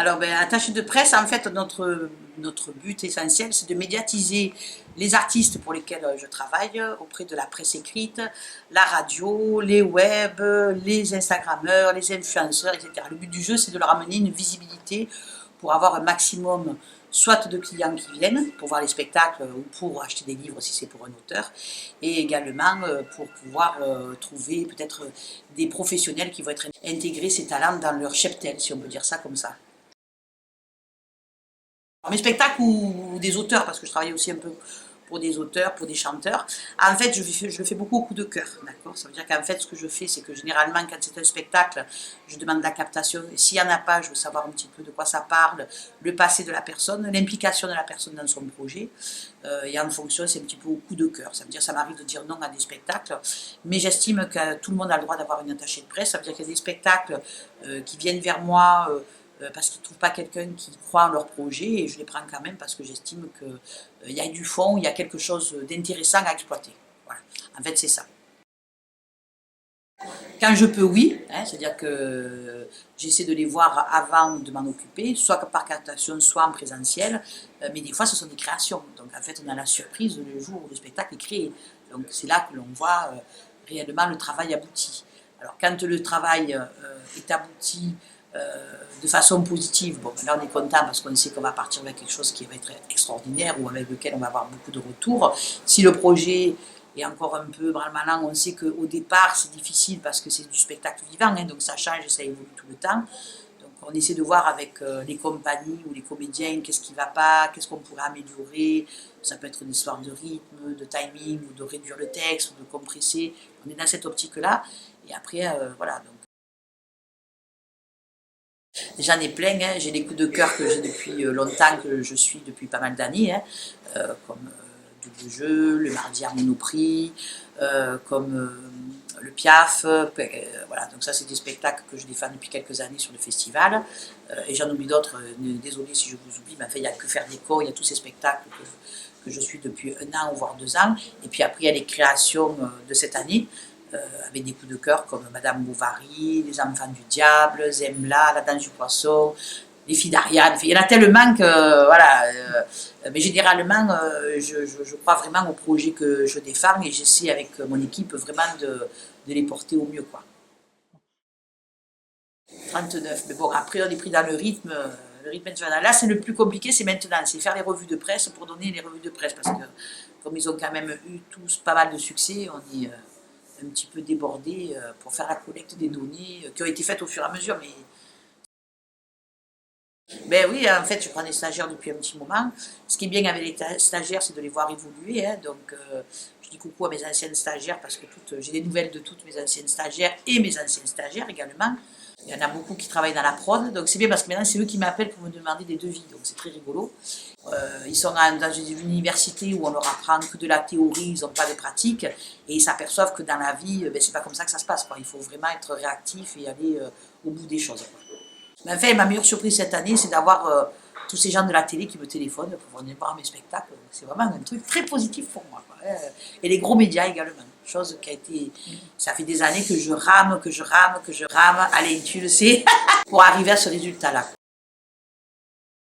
Alors, attaché de presse, en fait, notre but essentiel, c'est de médiatiser les artistes pour lesquels je travaille auprès de la presse écrite, la radio, les web, les Instagrammeurs, les influenceurs, etc. Le but du jeu, c'est de leur amener une visibilité pour avoir un maximum soit de clients qui viennent pour voir les spectacles ou pour acheter des livres si c'est pour un auteur, et également pour pouvoir trouver peut-être des professionnels qui vont être intégrer ces talents dans leur cheptel, si on peut dire ça comme ça. Mes spectacles ou des auteurs, parce que je travaille aussi un peu pour des auteurs, pour des chanteurs, en fait, je le fais beaucoup au coup de cœur, d'accord. Ça veut dire qu'en fait, ce que je fais, c'est que généralement, quand c'est un spectacle, je demande la captation, et s'il n'y en a pas, je veux savoir un petit peu de quoi ça parle, le passé de la personne, l'implication de la personne dans son projet, et en fonction, c'est un petit peu au coup de cœur. Ça veut dire, ça m'arrive de dire non à des spectacles, mais j'estime que tout le monde a le droit d'avoir une attachée de presse. Ça veut dire qu'il y a des spectacles qui viennent vers moi, parce qu'ils ne trouvent pas quelqu'un qui croit en leur projet, et je les prends quand même parce que j'estime qu'il y a du fond, il y a quelque chose d'intéressant à exploiter. Voilà. En fait, c'est ça. Quand je peux, oui, hein, c'est-à-dire que j'essaie de les voir avant de m'en occuper, soit par captation, soit en présentiel, mais des fois ce sont des créations. Donc en fait, on a la surprise le jour où le spectacle est créé. Donc c'est là que l'on voit réellement le travail abouti. Alors quand le travail est abouti, de façon positive, bon, là on est content parce qu'on sait qu'on va partir avec quelque chose qui va être extraordinaire ou avec lequel on va avoir beaucoup de retours. Si le projet est encore un peu branle-malin, on sait qu'au départ c'est difficile parce que c'est du spectacle vivant, hein, donc ça change et ça évolue tout le temps. Donc on essaie de voir avec les compagnies ou les comédiens qu'est-ce qui ne va pas, qu'est-ce qu'on pourrait améliorer. Ça peut être une histoire de rythme, de timing, ou de réduire le texte, ou de compresser. On est dans cette optique-là. Et après, voilà. Donc, j'en ai plein, hein. J'ai des coups de cœur que j'ai depuis longtemps, que je suis depuis pas mal d'années, hein, comme Double Jeu, le Mardi à Monoprix, comme le Piaf, voilà, donc ça c'est des spectacles que je défends depuis quelques années sur le festival, et j'en oublie d'autres, désolé si je vous oublie, mais enfin il n'y a que faire déco, il y a tous ces spectacles que je suis depuis 1 an, voire 2 ans, et puis après il y a les créations de cette année, avec des coups de cœur comme Madame Bovary, Les Enfants du Diable, Zemla, La Danse du Poisson, Les Filles d'Ariane. Il y en a tellement que, voilà. Mais généralement, je crois vraiment aux projets que je défends et j'essaie avec mon équipe vraiment de les porter au mieux, quoi. 39. Mais bon, après, on est pris dans le rythme. Le rythme international. Là, c'est le plus compliqué, c'est maintenant. C'est faire les revues de presse pour donner les revues de presse. Parce que, comme ils ont quand même eu tous pas mal de succès, on est un petit peu débordé pour faire la collecte des données qui ont été faites au fur et à mesure. Mais ben oui, en fait, je prends des stagiaires depuis un petit moment. Ce qui est bien avec les stagiaires, c'est de les voir évoluer, hein. Donc, je dis coucou à mes anciennes stagiaires parce que j'ai des nouvelles de toutes mes anciennes stagiaires et mes anciennes stagiaires également. Il y en a beaucoup qui travaillent dans la prod, donc c'est bien parce que maintenant c'est eux qui m'appellent pour me demander des devis, donc c'est très rigolo. Ils sont dans une université où on leur apprend que de la théorie, ils n'ont pas de pratique, et ils s'aperçoivent que dans la vie, ben, c'est pas comme ça que ça se passe, quoi. Il faut vraiment être réactif et aller au bout des choses, quoi. Mais enfin, ma meilleure surprise cette année, c'est d'avoir tous ces gens de la télé qui me téléphonent pour venir voir mes spectacles. C'est vraiment un truc très positif pour moi, quoi. Et les gros médias également. Chose qui a été. Ça fait des années que je rame, que je rame, que je rame. Allez, tu le sais, pour arriver à ce résultat-là.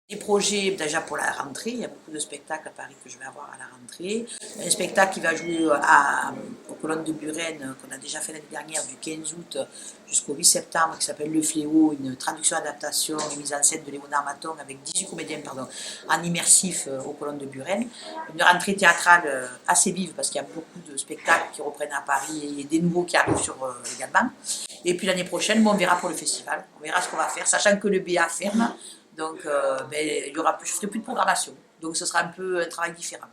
Des projets déjà pour la rentrée, il y a beaucoup de spectacles à Paris que je vais avoir à la rentrée. Un spectacle qui va jouer aux Colonnes de Buren, qu'on a déjà fait l'année dernière, du 15 août jusqu'au 8 septembre, qui s'appelle Le Fléau, une traduction-adaptation, une mise en scène de Léonard Maton avec 18 comédiens en immersif aux Colonnes de Buren. Une rentrée théâtrale assez vive parce qu'il y a beaucoup de spectacles qui reprennent à Paris et des nouveaux qui arrivent également. Et puis l'année prochaine, on verra pour le festival, on verra ce qu'on va faire, sachant que le BA ferme. Donc, je ne ferai plus de programmation. Donc, ce sera un peu un travail différent.